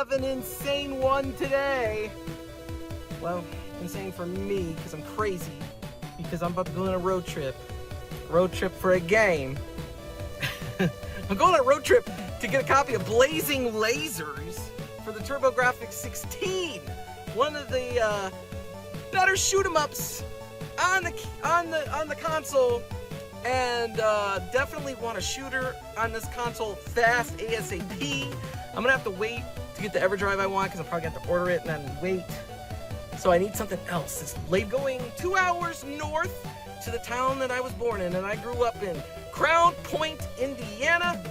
have an insane one today. Well, insane for me because I'm crazy. Because I'm about to go on a road trip. Road trip for a game. I'm going on a road trip to get a copy of Blazing Lasers for the TurboGrafx 16. One of the better shoot 'em ups on the console. And definitely want a shooter on this console fast, ASAP. I'm gonna have to wait to get the EverDrive I want because I'm probably gonna have to order it and then wait. So I need something else. It's late going 2 hours north to the town that I was born in, and I grew up in Crown Point, Indiana,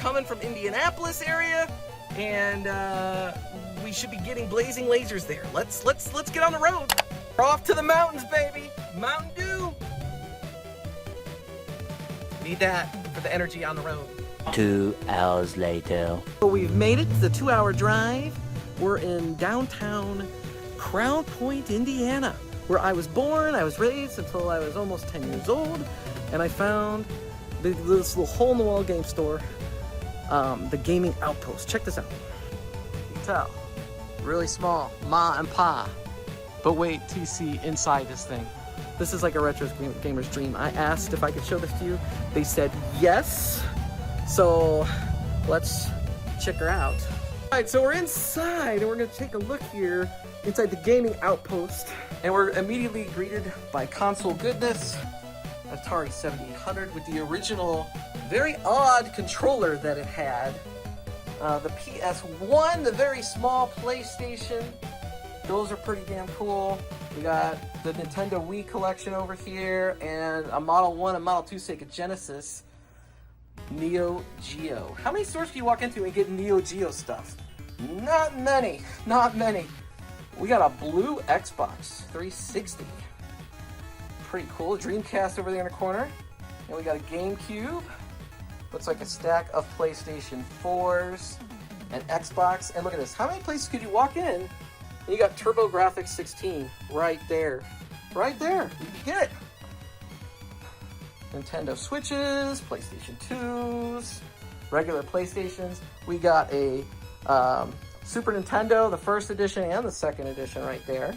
coming from Indianapolis area, and we should be getting Blazing Lasers there. Let's get on the road. We're off to the mountains, baby. Mountain Dew. Need that for the energy on the road. 2 hours later. So we've made it to the 2-hour drive. We're in downtown Crown Point, Indiana, where I was born. I was raised until I was almost 10 years old, and I found this little hole-in-the-wall game store, the Gaming Outpost. Check this out. You can tell, really small, ma and pa. But wait till you see inside this thing. This is like a retro gamer's dream. I asked if I could show this to you. They said yes. So let's check her out. All right, so we're inside and we're gonna take a look here inside the Gaming Outpost. And we're immediately greeted by console goodness. Atari 7800 with the original, very odd controller that it had. The PS1, the very small PlayStation. Those are pretty damn cool. We got the Nintendo Wii collection over here, and a Model 1 and Model 2 Sega Genesis. Neo Geo. How many stores can you walk into and get Neo Geo stuff? Not many. Not many. We got a blue Xbox 360. Pretty cool. Dreamcast over there in the corner. And we got a GameCube. Looks like a stack of PlayStation 4s and Xbox. And look at this. How many places could you walk in? And you got TurboGrafx 16 right there. Right there. You can get it. Nintendo Switches, PlayStation 2s, regular PlayStations. We got a Super Nintendo, the first edition and the second edition right there.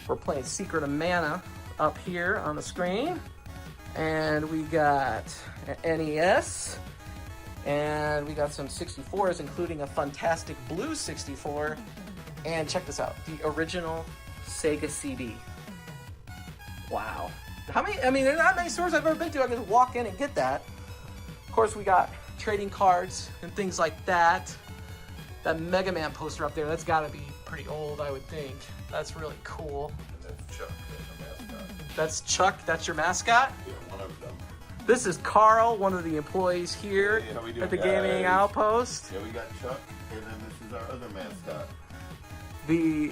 We're playing Secret of Mana up here on the screen. And we got an NES. And we got some 64s, including a Fantastic Blue 64. And check this out, the original Sega CD. Wow. How many, I mean, there's not many stores I've ever been to I can walk in and get that. Of course, we got trading cards and things like that. That Mega Man poster up there, that's gotta be pretty old, I would think. That's really cool. And that's Chuck, the mascot. That's Chuck, that's your mascot? Yeah, one of them. This is Carl, one of the employees here at the Gaming Outpost. Yeah, we got Chuck, and then this is our other mascot. The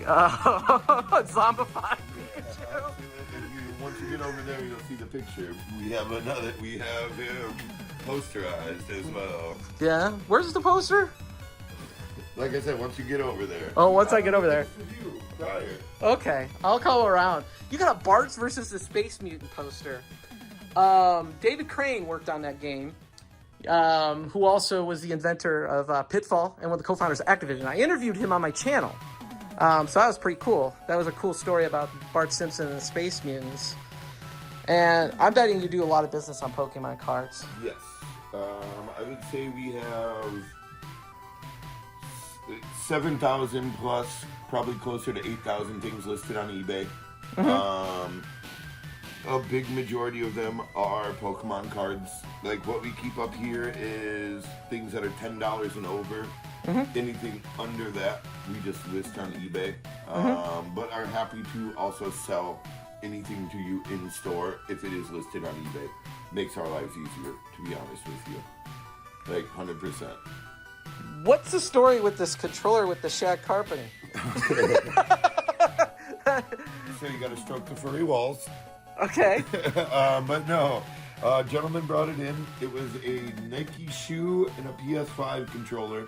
zombified Pikachu. Once you get over there, you'll see the picture. We have him posterized as well. Yeah, where's the poster? Like I said, once you get over there. Oh, once I get over there. You prior. Okay, I'll call around. You got a Bart's versus the Space Mutant poster. David Crane worked on that game, who also was the inventor of Pitfall and one of the co-founders of Activision. I interviewed him on my channel. So that was pretty cool. That was a cool story about Bart Simpson and the Space Mutants. And I'm betting you do a lot of business on Pokemon cards. Yes. I would say we have 7,000 plus, probably closer to 8,000 things listed on eBay. Mm-hmm. A big majority of them are Pokemon cards. Like what we keep up here is things that are $10 and over. Mm-hmm. Anything under that, we just list on eBay. But are happy to also sell anything to you in store if it is listed on eBay. Makes our lives easier, to be honest with you. Like 100%. What's the story with this controller with the shag carpeting? So you got to stroke the furry walls. Okay. But no, a gentleman brought it in. It was a Nike shoe and a PS5 controller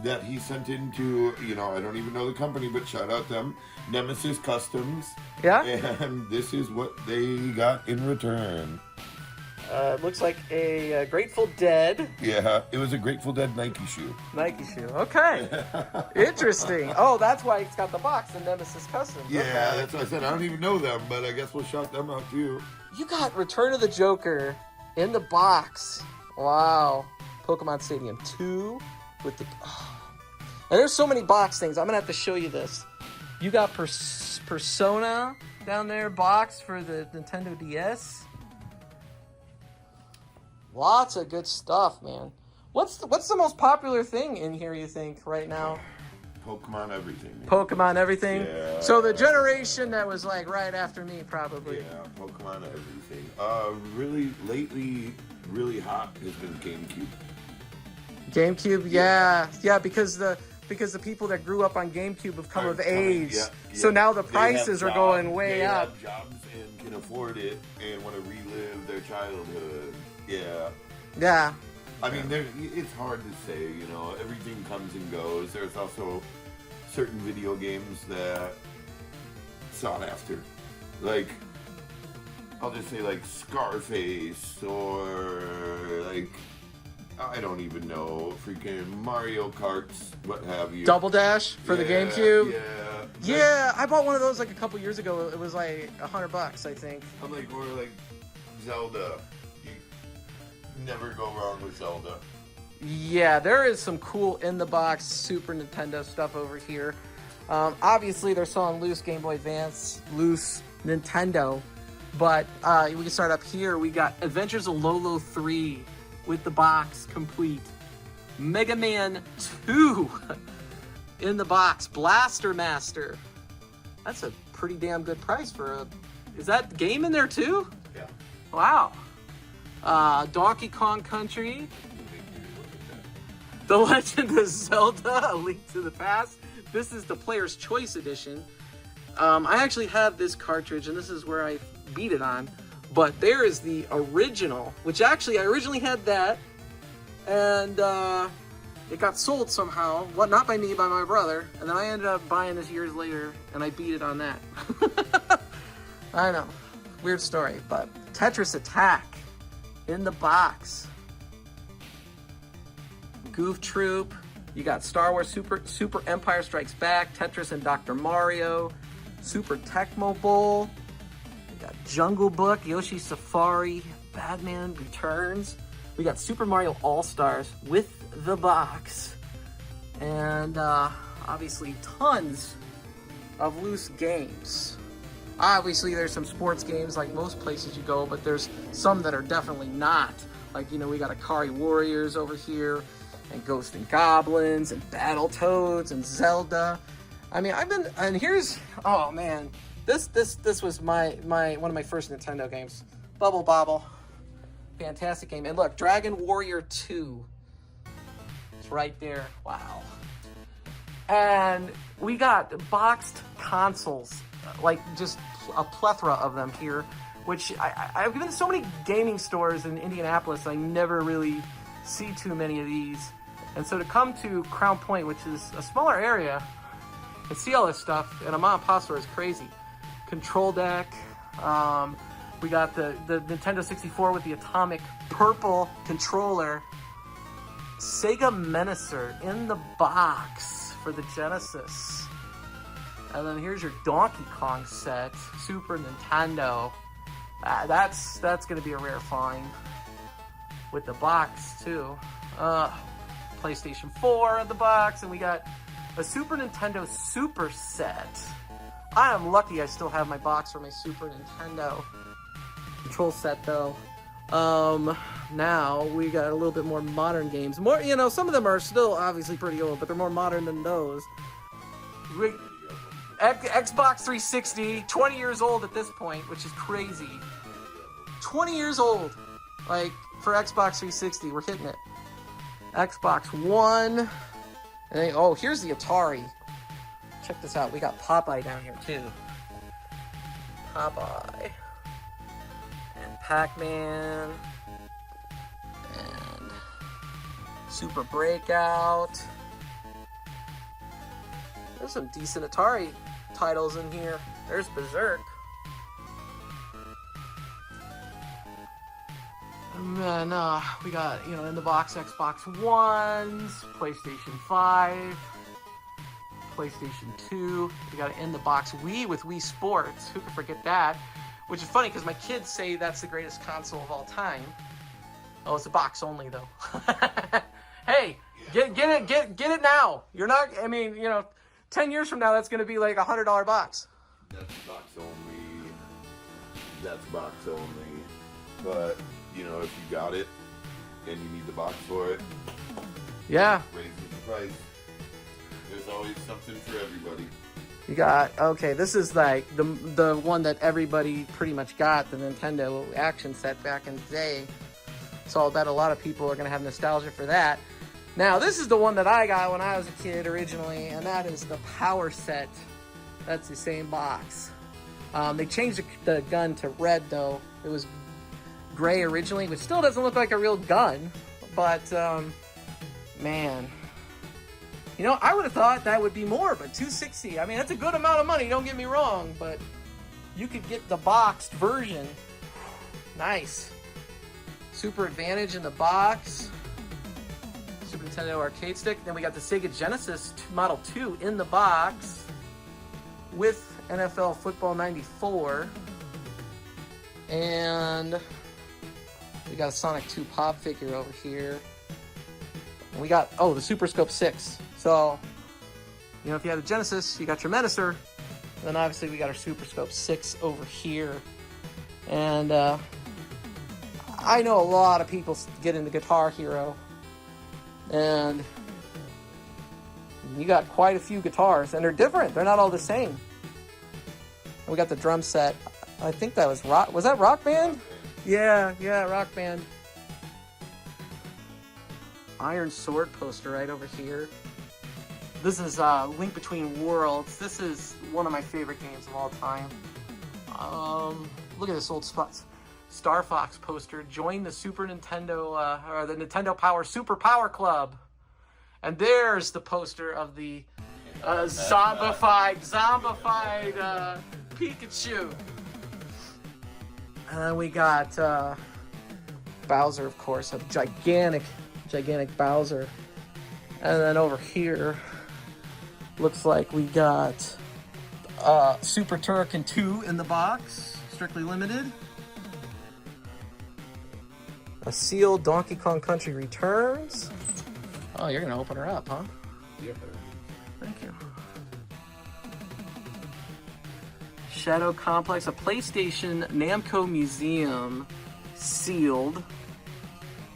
that he sent into, I don't even know the company, but shout out them, Nemesis Customs. Yeah. And this is what they got in return. Looks like a Grateful Dead Yeah, it was a Grateful Dead Nike shoe. Nike shoe. Okay. Interesting. Oh, that's why it's got the box, the Nemesis Customs. Yeah, Okay. that's what I said. I don't even know them, but I guess we'll shout them out too. You got Return of the Joker in the box. Wow. Pokemon Stadium 2 with the... Oh. And there's so many box things. I'm going to have to show you this. You got Persona down there, box for the Nintendo DS. Lots of good stuff, man. What's the most popular thing in here, you think, right now? Pokemon everything. Pokemon everything? Yeah. So the generation that was like right after me, probably. Yeah, Pokemon everything. Really, lately, really hot has been GameCube. GameCube, yeah, because the people that grew up on GameCube have come of age. Yeah. So now the They prices have are going way they up. have jobs and can afford it and want to relive their childhood. Yeah. Yeah. I mean, it's hard to say, you know, everything comes and goes. There's also certain video games that sought after. Like, I'll just say like Scarface or like, I don't even know, freaking Mario Karts, what have you. Double Dash for the GameCube. Yeah. Yeah, I bought one of those like a couple years ago. It was like $100, I think. I'm like, or like Zelda. You never go wrong with Zelda. Yeah, there is some cool in-the-box Super Nintendo stuff over here. Obviously, they're selling loose Game Boy Advance, loose Nintendo. But we can start up here. We got Adventures of Lolo 3 with the box complete. Mega Man 2 in the box. Blaster Master. That's a pretty damn good price for a... Is that game in there too? Yeah. Wow. Donkey Kong Country. The Legend of Zelda, A Link to the Past. This is the Player's Choice Edition. I actually have this cartridge, and this is where I beat it on. But there is the original, which actually, I originally had that. And it got sold somehow. Well, not by me, by my brother. And then I ended up buying this years later, and I beat it on that. I know. Weird story, but Tetris Attack in the box. Goof Troop. You got Star Wars Super Empire Strikes Back, Tetris and Dr. Mario, Super Tecmo Bowl. We got Jungle Book, Yoshi Safari, Batman Returns. We got Super Mario All-Stars with the box. And obviously tons of loose games. Obviously there's some sports games like most places you go, but there's some that are definitely not. Like, you know, we got Akari Warriors over here, and Ghosts and Goblins, and Battletoads, and Zelda. I mean, and here's, oh man, this was my one of my first Nintendo games. Bubble Bobble, fantastic game. And look, Dragon Warrior 2, it's right there. Wow. And we got boxed consoles, like just a plethora of them here, which I've been to so many gaming stores in Indianapolis, I never really see too many of these. And so to come to Crown Point, which is a smaller area, and see all this stuff, and a mom and pop store is crazy. Control Deck, we got the Nintendo 64 with the atomic purple controller. Sega Menacer in the box for the Genesis. And then here's your Donkey Kong set, Super Nintendo. That's going to be a rare find with the box too. PlayStation 4 in the box, and we got a Super Nintendo Super Set. I am lucky I still have my box for my Super Nintendo control set though. Now we got a little bit more modern games. More, you know, some of them are still obviously pretty old, but they're more modern than those. Xbox 360, 20 years old at this point, which is crazy. 20 years old, like, for Xbox 360, we're hitting it. Xbox One, and then, oh, here's the Atari. Check this out, we got Popeye down here too. Popeye. And Pac-Man. And Super Breakout. There's some decent Atari titles in here. There's Berserk. then we got, in the box Xbox Ones, PlayStation 5, PlayStation 2. We got an in the box Wii with Wii Sports. Who could forget that? Which is funny because my kids say that's the greatest console of all time. Oh, it's a box only though. Hey, get it now. You're not. 10 years from now, that's going to be like $100 box. That's box only. That's box only. But, if you got it and you need the box for it, Yeah. raises the price. There's always something for everybody. You got, okay, this is like the one that everybody pretty much got, the Nintendo action set back in the day. So I'll bet a lot of people are going to have nostalgia for that. Now, this is the one that I got when I was a kid originally, and that is the Power Set. That's the same box. They changed the gun to red, though. It was gray originally, which still doesn't look like a real gun. But, man. I would have thought that would be more, but $260. I mean, that's a good amount of money, don't get me wrong, but you could get the boxed version. Nice. Super Advantage in the box. Super Nintendo arcade stick. Then we got the Sega Genesis Model 2 in the box with NFL Football 94. And we got a Sonic 2 pop figure over here. And we got, the Super Scope 6. So, if you had a Genesis, you got your Menacer. And then obviously we got our Super Scope 6 over here. And I know a lot of people get into Guitar Hero. And you got quite a few guitars. And they're different. They're not all the same. And we got the drum set. I think that was Rock. Was that Rock Band? Yeah, Rock Band. Iron Sword poster right over here. This is Link Between Worlds. This is one of my favorite games of all time. Look at this old Star Fox poster. Join the Super Nintendo, or the Nintendo Power Super Power Club. And there's the poster of the zombified Pikachu. And then we got Bowser, of course, a gigantic Bowser. And then over here, looks like we got Super Turrican 2 in the box, strictly limited. A sealed Donkey Kong Country Returns. Oh, you're gonna open her up, huh? Yep. Thank you. Shadow Complex, a PlayStation Namco Museum, sealed.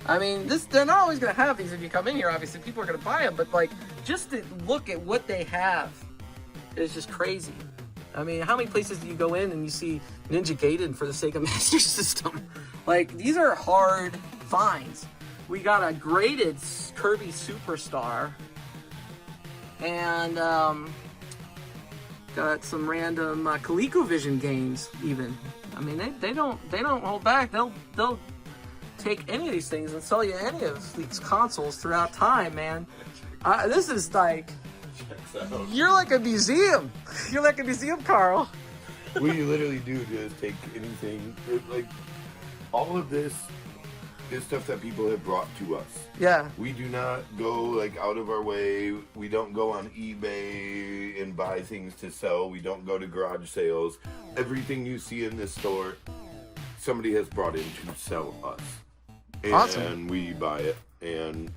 I mean, they're not always going to have these if you come in here, obviously. People are going to buy them, but, just to look at what they have is just crazy. I mean, how many places do you go in and you see Ninja Gaiden for the Sega Master System? These are hard finds. We got a graded Kirby Superstar. And, got some random ColecoVision games, even. I mean, they don't hold back. They'll take any of these things and sell you any of these consoles throughout time, man. This is like, you're like a museum. You're like a museum, Carl. We literally do just take anything. All of this is stuff that people have brought to us. Yeah. We do not go out of our way. We don't go on eBay and buy things to sell. We don't go to garage sales. Everything you see in this store, somebody has brought in to sell us. And awesome. We buy it and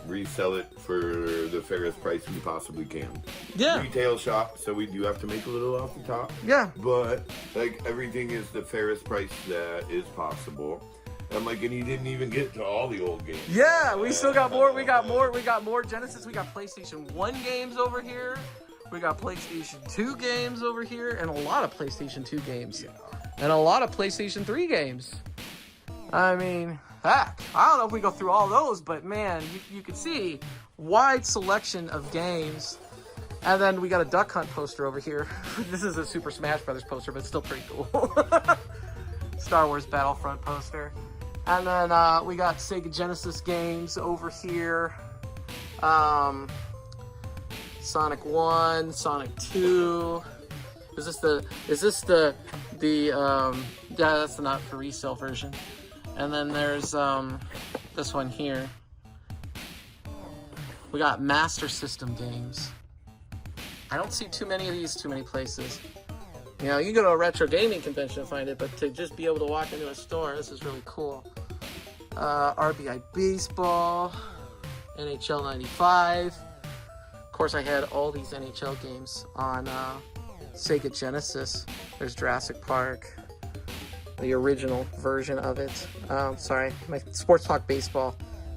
resell it for the fairest price we possibly can. Yeah. Retail shop, so we do have to make a little off the top. Yeah. But everything is the fairest price that is possible. And he didn't even get to all the old games. Yeah, we still got more. We got more Genesis. We got PlayStation 1 games over here. We got PlayStation 2 games over here, and a lot of PlayStation 2 games. Yeah. And a lot of PlayStation 3 games. I mean, heck, I don't know if we go through all those, but man, you can see wide selection of games. And then we got a Duck Hunt poster over here. This is a Super Smash Brothers poster, but it's still pretty cool. Star Wars Battlefront poster. And then we got Sega Genesis games over here. Sonic 1, Sonic 2. Is this the yeah, that's the not for resale version. And then there's this one here. We got Master System games. I don't see too many of these too many places. You know, you can go to a retro gaming convention and find it, but to just be able to walk into a store, this is really cool. RBI Baseball, NHL 95. Of course, I had all these NHL games on Sega Genesis. There's Jurassic Park, the original version of it. Sorry, my Sports Talk Baseball.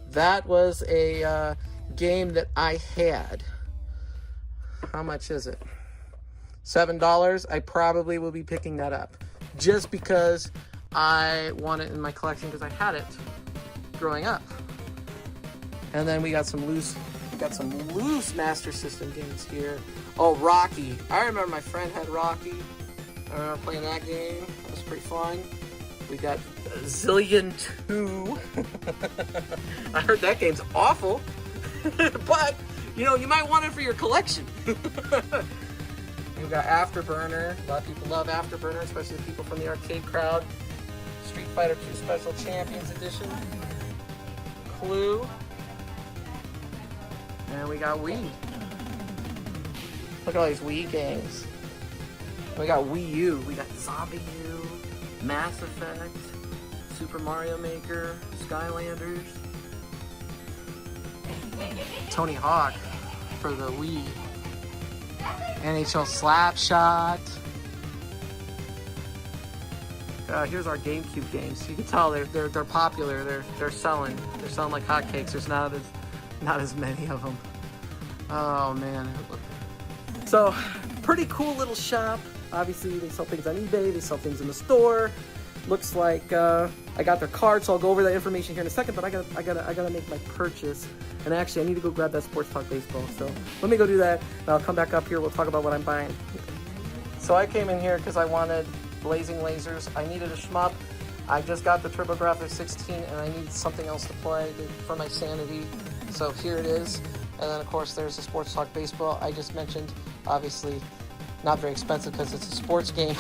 That was a game that I had. How much is it? $7. I probably will be picking that up just because I want it in my collection because I had it growing up. And then we got some loose Master System games here. Oh, Rocky. I remember my friend had Rocky. I remember playing that game. That was pretty fun. We got Zillion 2. I heard that game's awful. But, you know, you might want it for your collection. We've got Afterburner. A lot of people love Afterburner, especially the people from the arcade crowd. Street Fighter 2 Special Champions Edition. Clue. And we got Wii. Look at all these Wii games. We got Wii U. We got Zombie U, Mass Effect, Super Mario Maker, Skylanders, Tony Hawk for the Wii. NHL Slapshot. Here's our GameCube games. You can tell they're popular. They're selling like hotcakes. There's not as many of them. Oh man. So pretty cool little shop. Obviously they sell things on eBay. They sell things in the store. Looks like I got their card, so I'll go over that information here in a second. But I gotta make my purchase. And actually, I need to go grab that Sports Talk Baseball. So let me go do that. And I'll come back up here. We'll talk about what I'm buying. So I came in here because I wanted Blazing Lasers. I needed a shmup. I just got the TurboGrafx 16, and I need something else to play for my sanity. So here it is. And then, of course, there's the Sports Talk Baseball I just mentioned. Obviously, not very expensive because it's a sports game.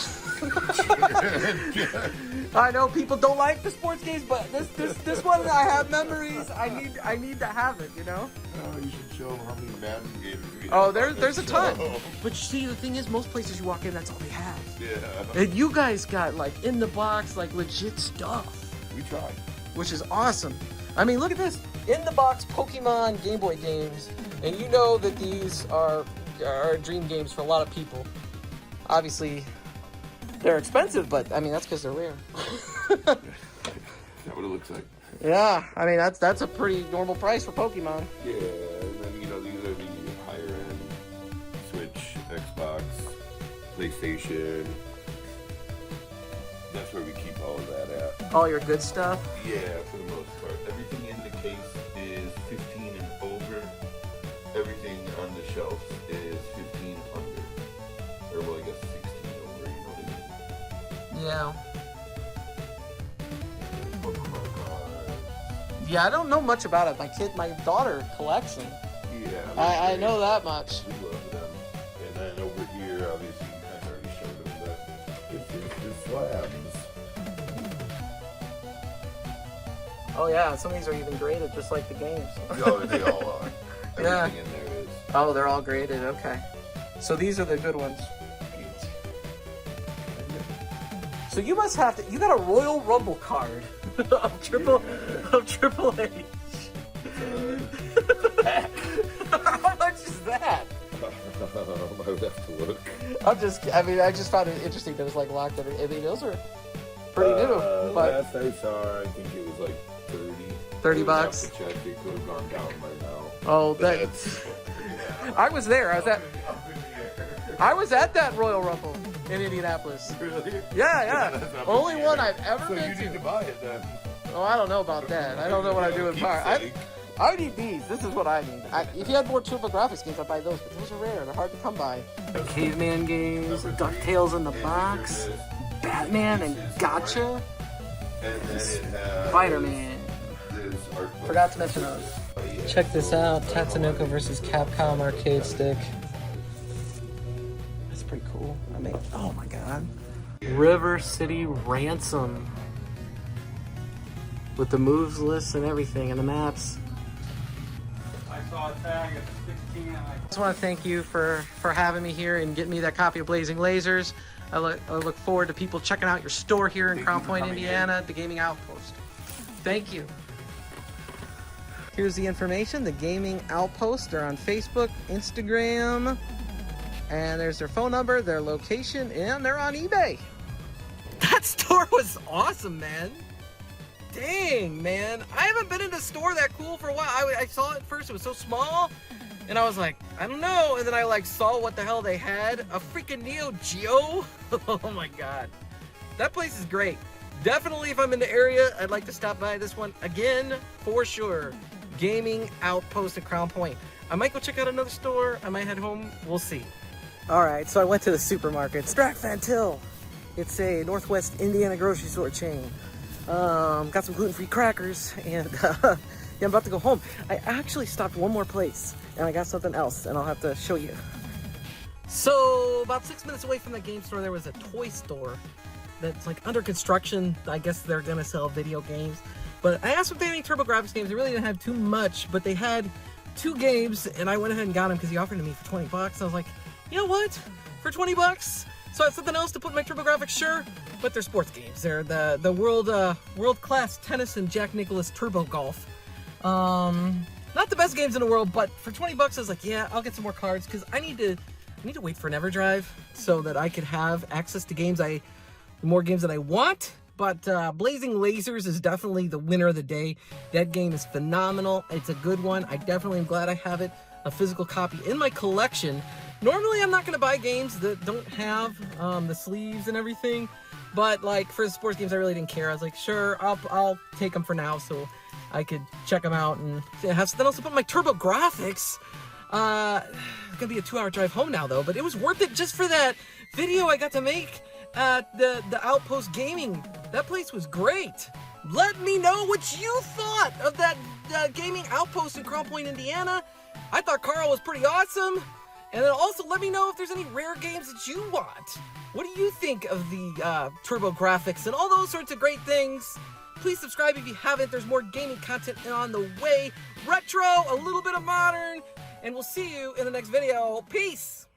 I know people don't like the sports games, but this one I have memories. I need to have it, you know. Oh, you should show them how many Madden games we have. Oh, there's a ton. But you see, the thing is, most places you walk in, that's all they have. Yeah. And you guys got like in the box, like legit stuff. We tried. Which is awesome. I mean, look at this in the box Pokemon Game Boy games, and you know that these are dream games for a lot of people. Obviously, they're expensive, but I mean that's because they're rare. That's what it looks like. Yeah, I mean that's a pretty normal price for Pokemon. Yeah, and then these are the higher end Switch, Xbox, PlayStation. That's where we keep all of that at. All your good stuff. Yeah, for the most part. Everything in the case is 15 and over. Everything on the shelf is 15 under. Or well, I guess 16 over, you know what I mean? Yeah. Pokemon cards. Yeah, I don't know much about it. My daughter collects them. Yeah. I know that much. We love them. And then over here, obviously, I already showed them that it's the slabs. Oh yeah, some of these are even graded, just like the games. Oh, they all are. Yeah. Everything in there is. Oh, they're all graded. Okay. So these are the good ones. So you must have to. You got a Royal Rumble card of Triple H. How much is that? I would have to look. I just found it interesting that it was like locked in. I mean, those are pretty new. But Last I saw, I think it was like 30 bucks. Check. It could have gone down by now. Oh, That's. I was there. I was at that Royal Rumble in Indianapolis. Really? Yeah. That's not Only bad. one I've ever So been you to. need to buy it then. Oh, I don't know about that. I don't know what I do with power. I need these. This is what I need. If you had more TurboGrafx games, I'd buy those, but those are rare. They're hard to come by. The Caveman games, DuckTales in the box, Batman and Gotcha, And then it has Spider-Man. this art book. Forgot to mention those. Check this out, Tatsunoko versus Capcom arcade stick. That's pretty cool. Oh my god. River City Ransom. with the moves list and everything and the maps. I saw a tag at 16 and I Just want to thank you for having me here and getting me that copy of Blazing Lasers. I look forward to people checking out your store here in Thank Crown you for Point, coming Indiana, the Gaming Outpost. Thank you. Here's the information, the Gaming Outpost. They're on Facebook, Instagram, and there's their phone number, their location, and they're on eBay. That store was awesome, man. Dang, man. I haven't been in a store that cool for a while. I saw it first, it was so small, and I was like, I don't know. And then I like saw what the hell they had. A freaking Neo Geo. Oh my God. That place is great. Definitely, if I'm in the area, I'd like to stop by this one again, for sure. Gaming Outpost at Crown Point. I might go check out another store. I might head home. We'll see. All right, so I went to the supermarket. Strack Van Til. It's a Northwest Indiana grocery store chain. Got some gluten-free crackers, and yeah, I'm about to go home. I actually stopped one more place, and I got something else, and I'll have to show you. So, about 6 minutes away from the game store, there was a toy store that's like under construction. I guess they're gonna sell video games. But I asked if they had any TurboGrafx games. They really didn't have too much, but they had 2 games, and I went ahead and got them because he offered them to me for 20 bucks. I was like, you know what? For 20 bucks? So I have something else to put in my TurboGrafx, sure, but they're sports games. They're the world-class tennis and Jack Nicklaus Turbo Golf. Not the best games in the world, but for 20 bucks, I was like, yeah, I'll get some more cards because I need to wait for an EverDrive so that I could have access to more games that I want. But Blazing Lasers is definitely the winner of the day. That game is phenomenal. It's a good one. I definitely am glad I have it, a physical copy in my collection. Normally, I'm not going to buy games that don't have the sleeves and everything. But like for the sports games, I really didn't care. I was like, sure, I'll take them for now so I could check them out and have something else to put in my TurboGrafx. It's going to be a 2-hour drive home now, though. But it was worth it just for that video I got to make at the Outpost Gaming. That place was great. Let me know what you thought of that Gaming Outpost in Crown Point, Indiana. I thought Carl was pretty awesome. And then also let me know if there's any rare games that you want. What do you think of the TurboGrafx and all those sorts of great things? Please subscribe if you haven't. There's more gaming content on the way. Retro, a little bit of modern, and we'll see you in the next video. Peace!